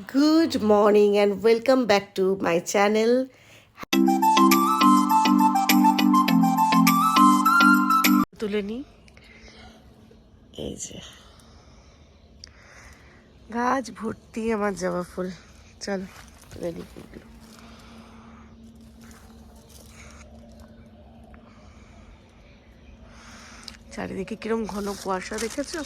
Good morning and welcome back to my channel. তুলে নি এই যে গাছ ভর্তি আমার জবা ফুল। চলো তুলে নি ফুলগুলো। চারিদিকে কিরম ঘন কুয়াশা দেখেছো?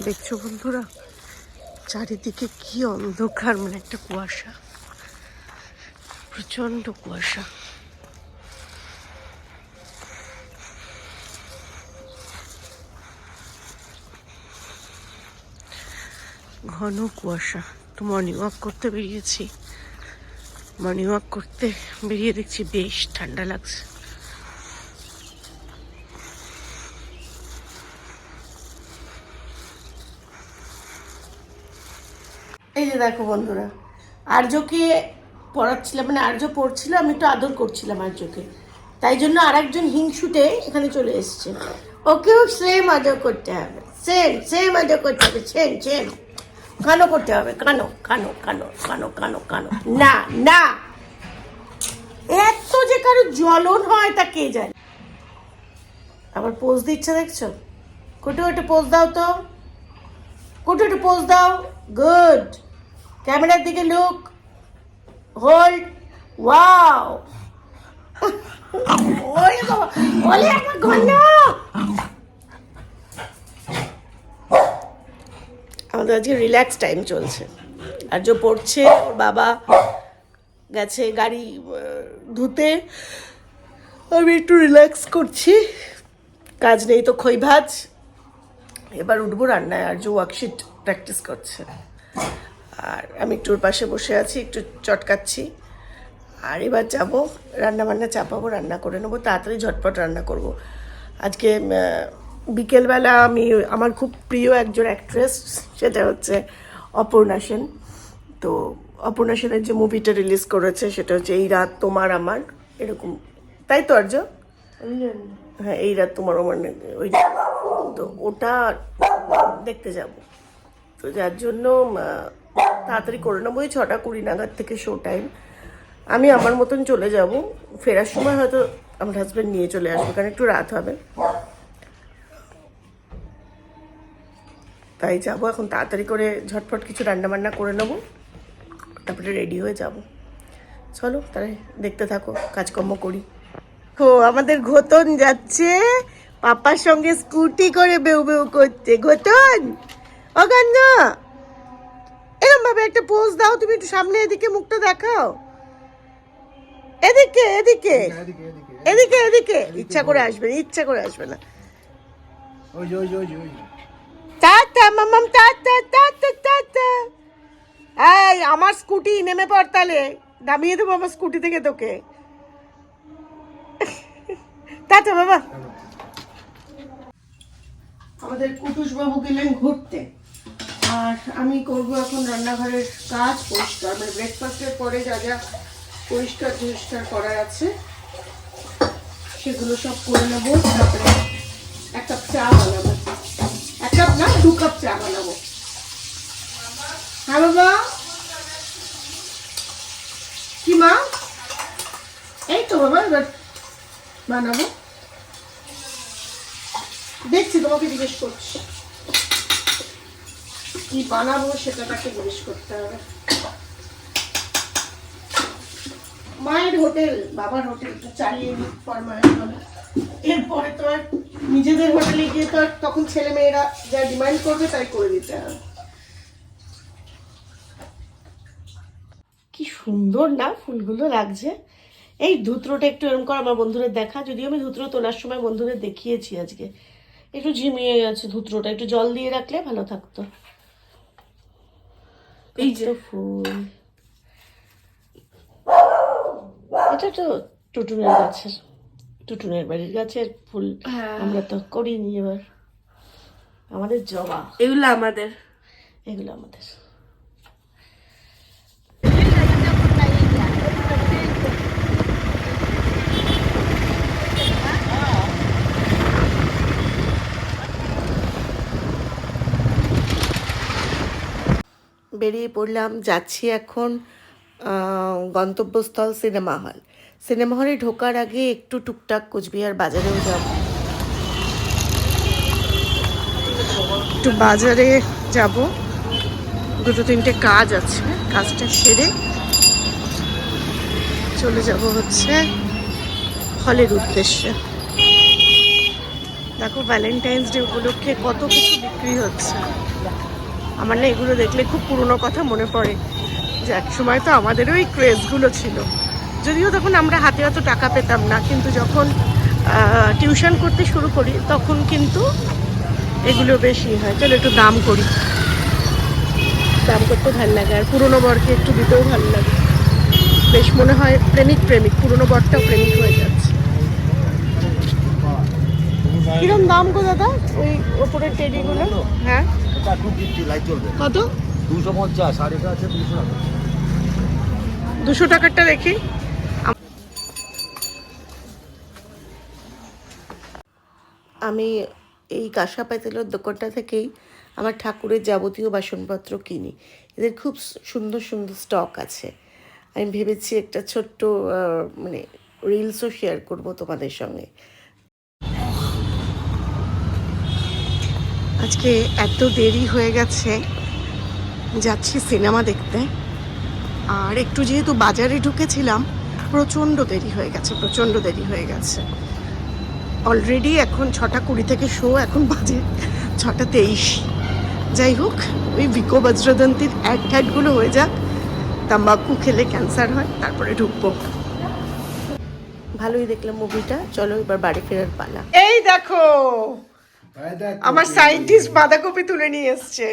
দেখছো বন্ধুরা, চারিদিকে কি অন্ধকার, মানে একটা কুয়াশা, প্রচন্ড কুয়াশা। ঘন কুয়াশা। তো মর্নিং ওয়াক করতে বেরিয়েছি, মর্নিং ওয়াক করতে বেরিয়ে দেখছি বেশ ঠান্ডা লাগছে। এই যে দেখো বন্ধুরা, আর্যকে পড়াচ্ছিলাম, মানে আর্য পড়ছিল, আমি একটু আদর করছিলাম আর্যকে, তাই জন্য আর একজন হিংসুটে এখানে চলে এসছে। ওকেও সেম আদর করতে হবে, সেম আদর করতে হবে, সেম কানো করতে হবে, কানো কানো কানো কানো কানো কানো। না না, এত যে কারো জ্বলন হয় তা কে জানে। আবার পোজ দিচ্ছে দেখছো? কোটো একটু পোজ দাও তো, কোটো একটু পোজ দাও। গুড, ক্যামেরার দিকে লুক, হোল্ড, ওয়াও। ওরে বাবা, ওলে আমার গন্ধ। আমাদের আজকে রিল্যাক্স টাইম চলছে। আর যে পড়ছে, ওর বাবা গেছে গাড়ি ধুতে, আমি একটু রিল্যাক্স করছি। কাজ নেই তো খই ভাজ। এবার উঠবো রান্নায়, আর যে ওয়ার্কশিট প্র্যাকটিস করছে, আর আমি একটু ওর পাশে বসে আছি, একটু চটকাচ্ছি। আর এবার যাবো রান্না বান্না চাপাবো, রান্না করে নেবো, তাড়াতাড়ি ঝটপট রান্না করব। আজকে বিকেলবেলা আমি আমার খুব প্রিয় একজন অ্যাক্ট্রেস, সেটা হচ্ছে অপর্ণা সেন। তো অপর্ণা সেনের যে মুভিটা রিলিজ করেছে সেটা হচ্ছে এই রাত তোমার আমার, এরকম, তাই তো আর্য? হ্যাঁ, এই রাত তোমার আমার, ওই, তো ওটা দেখতে যাব। তো যার জন্য তাড়াতাড়ি করে নেবো, ওই 6:20 নাগাদ থেকে শো টাইম। আমি আমার মতন চলে যাব, ফেরার সময় হয়তো আমার হাজব্যান্ড নিয়ে চলে আসবে, কারণ একটু রাত হবে। তাই যাবো এখন, তাড়াতাড়ি করে ঝটফট কিছু রান্না বান্না করে নেবো, তারপরে রেডি হয়ে যাব। চলো তাহলে দেখতে থাকো, কাজকর্ম করি। ও আমাদের ঘোতন যাচ্ছে পাপার সঙ্গে স্কুটি করে বেউ বেউ করতে। ঘোতন, ও গন্ধ, এরকম ভাবে একটা পোজ দাও তুমি, একটু সামনে এদিকে মুখটা দেখাও, এদিকে এদিকে এদিকে এদিকে। ইচ্ছা করে আসবে না, ইচ্ছা করে আসবে না। টাটা মামাম, টাটা টাটা টাটা। এই আমার স্কুটি, নেমে পড় তাহলে, নামিয়ে দেবো আমার স্কুটি থেকে তোকে। টাটা বাবা। আমাদের কুটুস বাবু গেলেন ঘুরতে, আর আমি করব এখন রান্নাঘরের কাজ পরিষ্কার, মানে ব্রেকফাস্টের পরে যা যা পরিষ্কার করার আছে সেগুলো সব করে নেবো। তারপরে 1 কাপ চা বানাবো, 1 কাপ না 2 কাপ চা বানাবো। হ্যাঁ বাবা, কি মা? এই তো বাবা, এবার বানাবো, দেখছি, তোমাকে জিজ্ঞেস করছি কি বানাবো, সেটা তাকে জিজ্ঞেস করতে হবে। মায়ের হোটেল, বাবার হোটেল তো চালিয়ে নিই ফরমায়ের বলে, এরপরে তো আর নিজেদের হোটেলে গিয়ে তো আর তখন ছেলে মেয়েরা যা ডিমান্ড করবে তাই করে দিতে হবে। কি সুন্দর না ফুলগুলো লাগছে। এই ধুত্রটা একটু এরকম করে আমার বন্ধুদের দেখা, যদিও আমি ধুত্র তোলার সময় বন্ধুদের দেখিয়েছি, আজকে একটু ঝিমিয়ে গেছে ধুত্রটা, একটু জল দিয়ে রাখলে ভালো থাকতো। এই যে ফুল, এটা তো টুটুনের গাছের, টুটুনের বাড়ির গাছের ফুল, আমরা তো করিনি এবার। আমাদের জবা, এগুলো আমাদের, এগুলো আমাদের। বেরিয়ে পড়লাম, যাচ্ছি এখন গন্তব্যস্থল সিনেমা হল। সিনেমা হলে ঢোকার আগে একটু টুকটাক কোচবিহার বাজারেও যাব, একটু বাজারে যাব, দুটো তিনটে কাজ আছে, কাজটা সেরে চলে যাব হচ্ছে হলের উদ্দেশ্যে। দেখো ভ্যালেন্টাইন্স ডে উপলক্ষে কত কিছু বিক্রি হচ্ছে। আমার না এগুলো দেখলে খুব পুরনো কথা মনে পড়ে, যে এক সময় তো আমাদেরও এই ক্রেজগুলো ছিল, যদিও তখন আমরা হাতে অত টাকা পেতাম না, কিন্তু যখন টিউশন করতে শুরু করি তখন কিন্তু এগুলো বেশি হয়। চলো একটু দাম করি, দাম করতে ভালো লাগে, আর পুরনো বরকে একটু দিতেও ভালো লাগে, বেশ মনে হয় প্রেমিক প্রেমিক, পুরনো বরটাও প্রেমিক হয়ে যাচ্ছে। কিরম দাম গো দাদা ওই ওপরের টেডিগুলো? হ্যাঁ কত? 250, আর এটা আছে 200 টাকা। 200 টাকারটা দেখি। আমি এই কাঁসা পাতিলের দোকানটা থেকেই আমার ঠাকুরের যাবতীয় বাসনপত্র কিনি। এদের খুব সুন্দর সুন্দর স্টক আছে। আমি ভেবেছি একটা ছোট্ট মানে রিলসও শেয়ার করব তোমাদের সঙ্গে। আজকে এত দেরি হয়ে গেছে, যাচ্ছি সিনেমা দেখতে, আর একটু যেহেতু বাজারে ঢুকেছিলাম, প্রচণ্ড দেরি হয়ে গেছে, প্রচণ্ড দেরি হয়ে গেছে। অলরেডি এখন 6:20 থেকে শো, এখন বাজে 6:23। যাই হোক, ওই ভিকো বজ্রদন্তির অ্যাডগুলো হয়ে যাক, তাম্বাকু খেলে ক্যান্সার হয়, তারপরে ঢুকবো। ভালোই দেখলাম মুভিটা, চলো এবার বাড়ি ফেরার পালা। এই দেখো আমার সায়েন্টিস্ট বাঁধাকপি তুলে নিয়ে এসছে।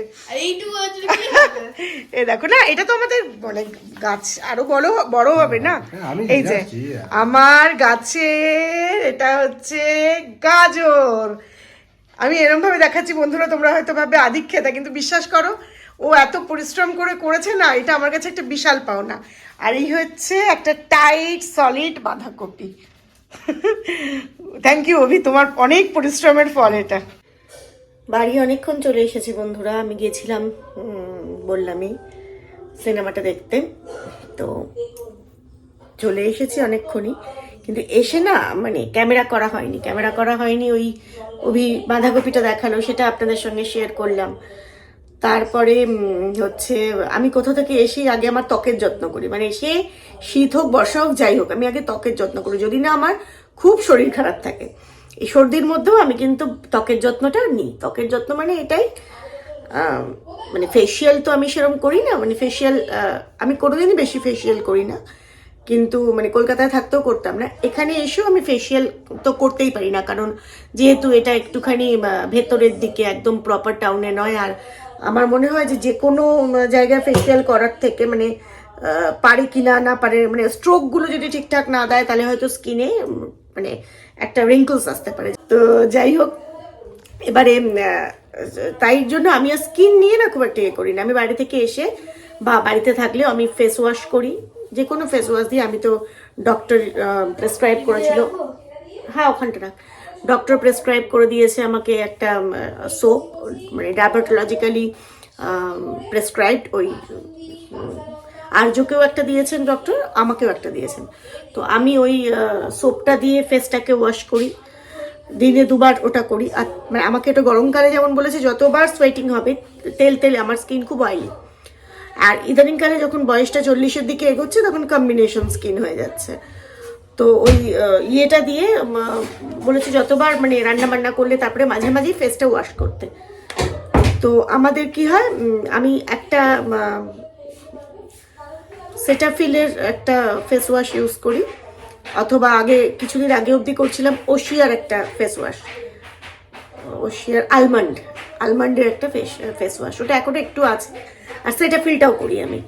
এ দেখো না, এটা তো আমাদের মানে গাছ আরো বড় হবে না। এই যে আমার গাছের এটা হচ্ছে গাজর। আমি এরকম ভাবে দেখাচ্ছি বন্ধুরা, তোমরা হয়তো ভাবে আধিক্যতা, কিন্তু বিশ্বাস করো ও এত পরিশ্রম করে করেছে না, এটা আমার কাছে একটা বিশাল পাওনা। আর এই হচ্ছে একটা টাইট সলিড বাঁধাকপি। থ্যাংক ইউ অভি, তোমার অনেক পরিশ্রমের ফল এটা। বাড়ি অনেকক্ষণ চলে এসেছি বন্ধুরা, আমি গিয়েছিলাম বললামই সিনেমাটা দেখতে, তো চলে এসেছি অনেকক্ষণই, কিন্তু এসে না মানে ক্যামেরা করা হয়নি। ওই অভি বাঁধাকপিটা দেখালো, সেটা আপনাদের সঙ্গে শেয়ার করলাম। তারপরে হচ্ছে আমি কোথা থেকে এসে আগে আমার ত্বকের যত্ন করি, মানে এসে শীত হোক বর্ষা হোক যাই হোক, আমি আগে ত্বকের যত্ন করি, যদি না আমার খুব শরীর খারাপ থাকে। এই সর্দির মধ্যেও আমি কিন্তু ত্বকের যত্নটা নিই। ত্বকের যত্ন মানে এটাই, মানে ফেসিয়াল তো আমি সেরকম করি না, মানে ফেসিয়াল আমি কোনোদিনই বেশি ফেসিয়াল করি না, কিন্তু মানে কলকাতায় থাকতেও করতাম না, এখানে এসেও আমি ফেসিয়াল তো করতেই পারি না, কারণ যেহেতু এটা একটুখানি ভেতরের দিকে, একদম প্রপার টাউনে নয়। আর আমার মনে হয় যে কোনো জায়গায় ফেসিয়াল করার থেকে মানে পারে কিনা না পারে, মানে স্ট্রোকগুলো যদি ঠিকঠাক না দেয় তাহলে হয়তো স্কিনে মানে একটা রিঙ্কলস আসতে পারে। তো যাই হোক, এবারে তাই জন্য আমি আর স্কিন নিয়ে না খুব একটা ইয়ে করি না। আমি বাড়ি থেকে এসে বা বাড়িতে থাকলেও আমি ফেস ওয়াশ করি, যে কোনো ফেস ওয়াশ দিয়ে। আমি তো ডক্টর প্রেসক্রাইব করেছিল, হ্যাঁ ওখানটা রাখ, ডক্টর প্রেসক্রাইব করে দিয়েছে আমাকে একটা সোপ, মানে ডার্মাটোলজিক্যালি প্রেসক্রাইবড। ওই আর্যকেও একটা দিয়েছেন ডক্টর, আমাকেও একটা দিয়েছেন। তো আমি ওই সোপটা দিয়ে ফেসটাকে ওয়াশ করি, দিনে 2 বার ওটা করি। আর মানে আমাকে এটা গরমকালে যেমন বলেছে যতবার সোয়েটিং হবে তেল তেল, আমার স্কিন খুব অয়েলি, আর ইদানিংকালে যখন বয়সটা 40-এর দিকে এগোচ্ছে তখন কম্বিনেশন স্কিন হয়ে যাচ্ছে। তো ওই ইয়েটা দিয়ে বলেছে যতবার মানে রান্না বান্না করলে তারপরে মাঝে মাঝেই ফেসটা ওয়াশ করতে। তো আমাদের কি হয়, আমি একটা সেটাফিলের একটা ফেস ওয়াশ ইউজ করি, অথবা আগে কিছুদিন আগে অবধি করছিলাম ওশিয়ার একটা ফেস ওয়াশ, ওশিয়ার আলমন্ডের একটা ফেস ওয়াশ, ওটা এখন একটু আছে। আর সেটাফিলটাও করি আমি,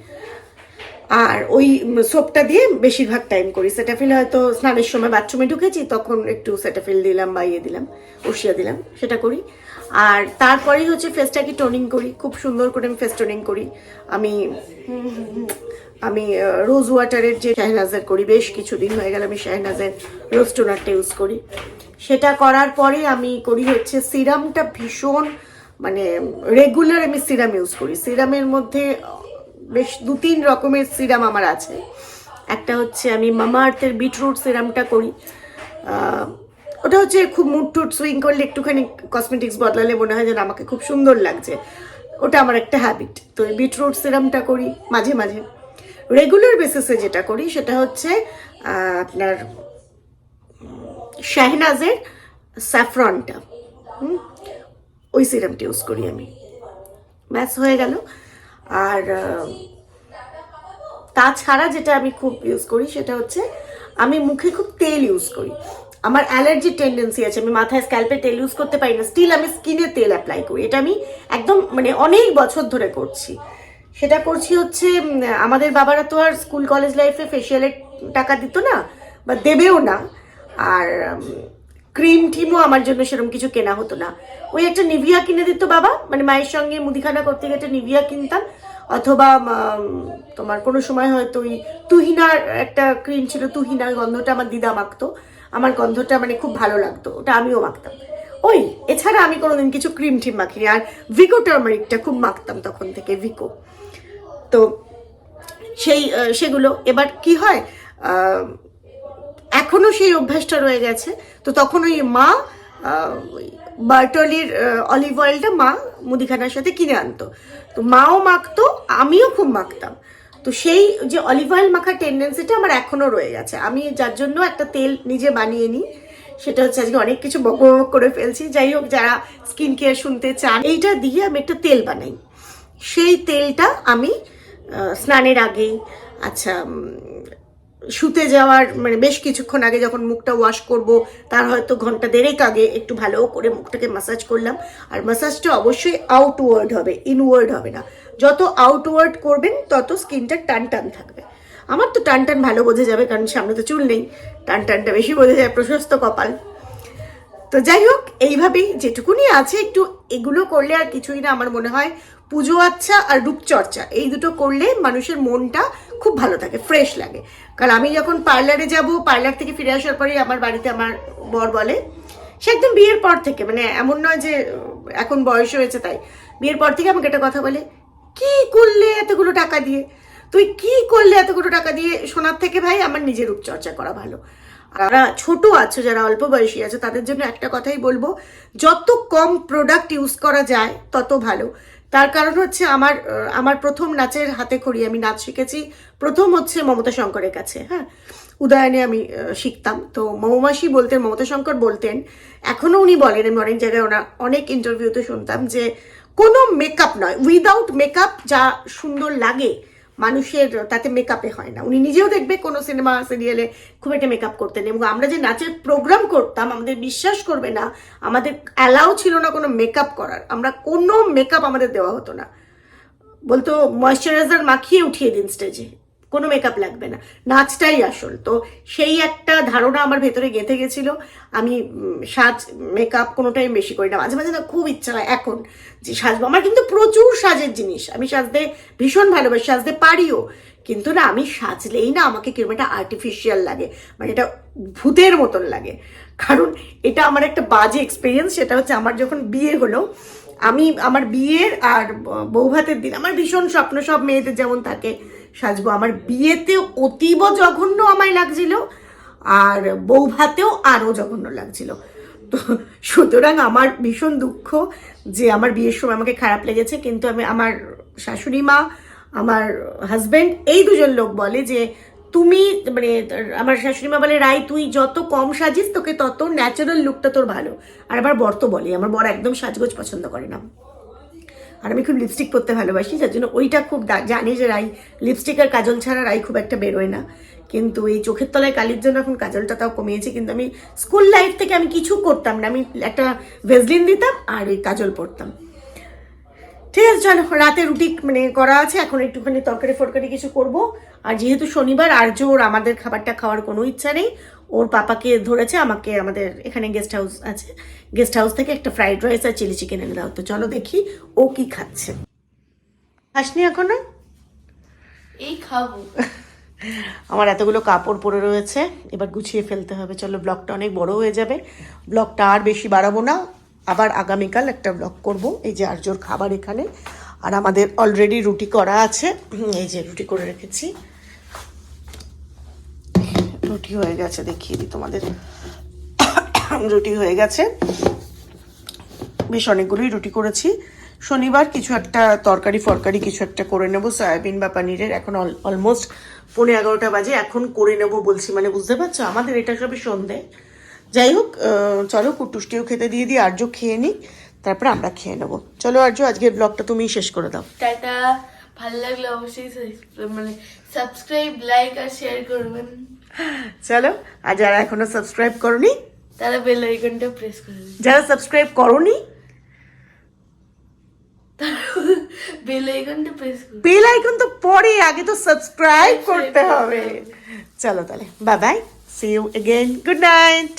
আর ওই সোপটা দিয়ে বেশিরভাগ টাইম করি। সেটাফিল হয়তো স্নানের সময় বাথরুমে ঢুকেছি তখন একটু সেটাফিল দিলাম বা ইয়ে দিলাম, ওশিয়া দিলাম, সেটা করি। আর তারপরেই হচ্ছে ফেসটাকে টোনিং করি, খুব সুন্দর করে আমি ফেস টোনিং করি। আমি রোজ ওয়াটারের যে শাহনাজের করি, বেশ কিছুদিন হয়ে গেল আমি শাহনাজের রোজ টোনারটা ইউজ করি। সেটা করার পরে আমি করি হচ্ছে সিরামটা ভীষণ মানে রেগুলার আমি সিরাম ইউজ করি। সিরামের মধ্যে বেশ 2-3 রকমের সিরাম আমার আছে। একটা হচ্ছে আমি মামা আর্থের বিটরুট সিরামটা করি, ওটা হচ্ছে খুব মুড টুড সুইং করলে একটুখানি কসমেটিক্স বদলালে মনে হয় যেন আমাকে খুব সুন্দর লাগছে, ওটা আমার একটা হ্যাবিট। তো বিটরুট সিরামটা করি মাঝে মাঝে। রেগুলার বেসিসে যেটা করি সেটা হচ্ছে আপনার শাহনাজের স্যাফরনটা, ওই সিরামটা ইউজ করি আমি, ব্যাস হয়ে গেল। আর তাছাড়া যেটা আমি খুব ইউজ করি সেটা হচ্ছে আমি মুখে খুব তেল ইউজ করি। আমার অ্যালার্জির টেন্ডেন্সি আছে, আমি মাথায় স্ক্যাল্পে তেল ইউজ করতে পারি না, স্টিল আমি স্কিনে তেল অ্যাপ্লাই করি। এটা আমি একদম মানে অনেক বছর ধরে করছি। সেটা করছি হচ্ছে আমাদের বাবারা তো আর স্কুল কলেজ লাইফে ফেসিয়ালের টাকা দিত না বা দেবেও না, আর ক্রিম টিমও আমার জন্য সেরকম কিছু কেনা হতো না। ওই একটা নিভিয়া কিনে দিত বাবা, মানে মায়ের সঙ্গে মুদিখানা করতে গিয়ে একটা নিভিয়া কিনতাম, অথবা তোমার কোনো সময় হয়তো ওই তুহিনার একটা ক্রিম ছিল, তুহিনার গন্ধটা আমার দিদা মাখতো, আমার গন্ধটা মানে খুব ভালো লাগতো, ওটা আমিও মাখতাম। ওই এছাড়া আমি কোনোদিন কিছু ক্রিম টিম মাখিনি। আর ভিকো টার্মারিকটা খুব মাখতাম তখন থেকে, ভিকো। তো সেগুলো এবার কি হয়, এখনো সেই অভ্যাসটা রয়ে গেছে। তো তখন ওই মা বার্টলির অলিভ অয়েলটা মা মুদিখানার সাথে কিনে আনতো, তো মাও মাখতো, আমিও খুব মাখতাম। তো সেই যে অলিভ অয়েল মাখার টেন্ডেন্সিটা আমার এখনো রয়ে গেছে। আমি যার জন্য একটা তেল নিজে বানিয়ে নিই, সেটা হচ্ছে আজকে অনেক কিছু বক বক করে ফেলছি, যাই হোক যারা স্কিন কেয়ার শুনতে চান, এইটা দিয়ে আমি একটা তেল বানাই। সেই তেলটা আমি স্নানের আগে, আচ্ছা শুতে যাওয়ার মানে বেশ কিছুক্ষণ আগে যখন মুখটা ওয়াশ করব তার হয়তো ঘন্টা 1.5 আগে একটু ভালো করে মুখটাকে ম্যাসাজ করলাম। আর ম্যাসাজটা অবশ্যই আউটওয়ার্ড হবে, ইনওয়ার্ড হবে না। যত আউটওয়ার্ড করবেন তত স্কিনটা টান টান থাকবে। আমার তো টান টান ভালো বোঝা যাবে, কারণ সামনে তো চুল নেই, টান টানটা বেশি বোঝা যায়, প্রশস্ত কপাল। তো যাই হোক, এইভাবেই যেটুকুনি আছে একটু এগুলো করলে আর কিছুই না। আমার মনে হয় পুজো আচ্ছা আর রূপচর্চা এই দুটো করলে মানুষের মনটা খুব ভালো থাকে, ফ্রেশ লাগে। কারণ আমি যখন পার্লারে যাব, পার্লার থেকে ফিরে আসার পরে আমার বাড়িতে আমার বর বলে, সে একদম বিয়ের পর থেকে, মানে এমন নয় যে এখন বয়স হয়েছে তাই, বিয়ের পর থেকে আমাকে একটা কথা বলে, কি করলে এতগুলো টাকা দিয়ে, তুই কি করলে এতগুলো টাকা দিয়ে? শোনার থেকে ভাই আমার নিজের রূপচর্চা করা ভালো। যারা ছোট আছো, যারা অল্প বয়সী আছে, তাদের জন্য একটা কথাই বলবো, যত কম প্রোডাক্ট ইউজ করা যায় তত ভালো। তার কারণ হচ্ছে আমার প্রথম নাচের হাতে খড়ি, আমি নাচ শিখেছি প্রথম হচ্ছে মমতা শঙ্করের কাছে। হ্যাঁ, উদয়নে আমি শিখতাম। তো মৌমাসি বলতেন, মমতা শঙ্কর বলতেন, এখনো উনি বলেন, আমি অনেক জায়গায় ওনার অনেক ইন্টারভিউতে শুনতাম যে কোনো মেকআপ নয়, উইদাউট মেকআপ যা সুন্দর লাগে মানুষের তাতে মেকআপে হয় না। উনি নিজেও দেখবে কোনো সিনেমা সিরিয়ালে খুব একটা মেকআপ করতেন, এবং আমরা যে নাচের প্রোগ্রাম করতাম আমাদের বিশ্বাস করবে না, আমাদের অ্যালাউ ছিল না কোনো মেকআপ করার। আমরা কোনো মেকআপ আমাদের দেওয়া হতো না, বলতো ময়শ্চারাইজার মাখিয়ে উঠিয়ে দিন স্টেজে, কোনো মেকআপ লাগবে না, নাচটাই আসল। তো সেই একটা ধারণা আমার ভেতরে গেঁথে গেছিল। আমি সাজ মেকআপ কোনোটাই বেশি করি না। মাঝে মাঝে না খুব ইচ্ছা হয় এখন যে সাজবো, আমার কিন্তু প্রচুর সাজের জিনিস, আমি সাজতে ভীষণ ভালোবাসি, সাজতে পারিও, কিন্তু না আমি সাজলেই না আমাকে কিরকম একটা আর্টিফিশিয়াল লাগে, মানে এটা ভূতের মতন লাগে। কারণ এটা আমার একটা বাজে এক্সপিরিয়েন্স। সেটা হচ্ছে আমার যখন বিয়ে হলো, আমি আমার বিয়ের আর বৌভাতের দিন আমার ভীষণ স্বপ্ন, সব মেয়েদের যেমন থাকে, সাজবো। আমার বিয়েতেও অতীব জঘন্য আমায় লাগছিল, আর বউ ভাতেও আরও জঘন্য লাগছিল। তো সুতরাং আমার ভীষণ দুঃখ যে আমার বিয়ের সময় আমাকে খারাপ লেগেছে, কিন্তু আমি আমার শাশুড়ি মা, আমার হাজব্যান্ড, এই দুজন লোক বলে যে তুমি মানে, আমার শাশুড়ি মা বলে রাই তুই যত কম সাজিস তোকে তত ন্যাচারাল লুকটা তোর ভালো। আর আমার বর তো বলে, আমার বর একদম সাজগোজ পছন্দ করে না, আর আমি খুব লিপস্টিক পরতে ভালোবাসি, যার জন্য ওইটা খুব জানি যে রাই লিপস্টিক আর কাজল ছাড়া রাই খুব একটা বেরোয় না। কিন্তু এই চোখের তলায় কালির জন্য এখন কাজলটা তাও কমিয়েছি। কিন্তু আমি স্কুল লাইফ থেকে আমি কিছু করতাম না, আমি একটা ভেজলিন দিতাম আর ওই কাজল পরতাম। ঠিক আছে, চলো রাতে রুটি মানে করা আছে, এখন একটুখানি তরকারি ফরকারি কিছু করব। আর যেহেতু শনিবার, আর্য ওর আমাদের খাবারটা খাওয়ার কোনো ইচ্ছা নেই, ওর পাপাকে ধরেছে আমাকে, আমাদের এখানে গেস্ট হাউস আছে, গেস্ট হাউস থেকে একটা ফ্রাইড রাইস আর চিলি চিকেন এনে দাও। তো চলো দেখি ও কি খাচ্ছে। খাসনি এখনো? এই খাবো। আমার এতগুলো কাপড় পরে রয়েছে, এবার গুছিয়ে ফেলতে হবে। চলো, ব্লগটা অনেক বড় হয়ে যাবে, ব্লগটা আর বেশি বাড়াবো না, আবার আগামীকাল একটা ব্লগ করব। এই যে আর্যর খাবার এখানে, আর আমাদের অলরেডি রুটি করা আছে, এই যে রুটি করে রেখেছি, রুটি হয়ে গেছে, দেখিয়ে দিই তোমাদের। রুটি হয়ে গেছে, বেশ অনেকগুলোই রুটি করেছি। শনিবার কিছু একটা তরকারি ফরকারি কিছু একটা করে নেবো, সয়াবিন বা পনিরের। এখন অলমোস্ট 11:15 বাজে, এখন করে নেবো বলছি, মানে বুঝতে পারছো আমাদের এটা সবই সন্ধে। যাই হোক, চলো কুটুসকেও খেতে দিয়ে দিই, আর্য খেয়ে নিই, তারপরে আমরা খেয়ে নেবো। চলো আর্য, আজকের ব্লগটা তুমি শেষ করে দাও। টাটা, ভালো লাগলে অবশ্যই মানে সাবস্ক্রাইব, লাইক আর শেয়ার করবেন। চলো, আর যারা এখনো সাবস্ক্রাইব করনি তারা বেল আইকনটা প্রেস করে দেবেন। যারা সাবস্ক্রাইব করনি বেল আইকনটা প্রেস করুন। বেল আইকন তো পরে, আগে তো সাবস্ক্রাইব করতে হবে। চলো তাহলে, bye bye, see you again, good night.